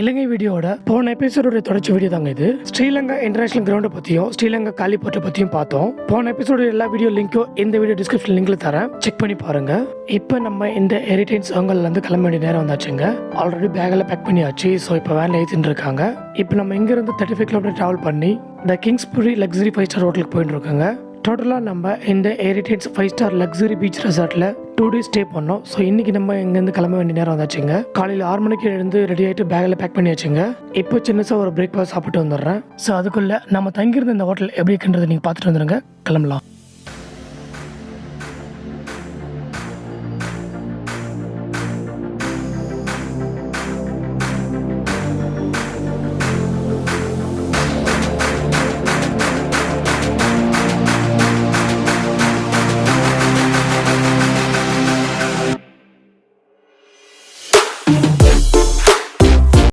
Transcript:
இலங்கை வீடியோட போன எபிசோட தொடர்ச்சி வீடியோ தாங்க இது. ஸ்ரீலங்கா இன்டர்நேஷனல் கிரவுண்டை பற்றியும் ஸ்ரீலங்கா காலிப்போர்ட்டை பற்றியும் பார்த்தோம். போன எபிசோட எல்லா வீடியோ லிங்க்கும் இந்த வீடியோ டிஸ்கிரிப்ஷன் லிங்க்ல தரேன், செக் பண்ணி பாருங்க. இப்போ நம்ம இந்த ஹெரிட்டேஜ் அங்கல்லேருந்து கிளம்ப வேண்டிய நேரம் வந்தாச்சுங்க. ஆல்ரெடி பேக்கெல்லாம் பேக் பண்ணியாச்சு. ஸோ இப்போ வேனில் ஏற்றிட்டு இருக்காங்க. இப்போ நம்ம இங்கேருந்து 35 கிலோமீட்டர் ட்ராவல் பண்ணி இந்த கிங்ஸ்புரி லக்ஸரி 5 ஸ்டார் ஹோட்டலுக்கு போயிட்டு இருக்கோங்க. டோட்டலாக நம்ம இந்த ஹெரிட்டேஜ் 5 ஸ்டார் லக்ஸரி பீச் ரெசார்ட்டில் 2 days ஸ்டே பண்ணோம். ஸோ இன்றைக்கி நம்ம இங்கேருந்து கிளம்ப வேண்டிய நேரம் வந்தாச்சுங்க. காலையில் 6 மணிக்கு எழுந்து ரெடி ஆகிட்டு பேக்கில் பேக் பண்ணி வச்சுங்க. இப்போ சின்னசாக ஒரு பிரேக்ஃபாஸ்ட் சாப்பிட்டு வந்துடுறேன். ஸோ அதுக்குள்ளே நம்ம தங்கியிருந்த இந்த ஹோட்டல் எப்படி இருக்குன்றதை நீங்கள் பார்த்துட்டு வந்துடுங்க. கிளம்பலாம்.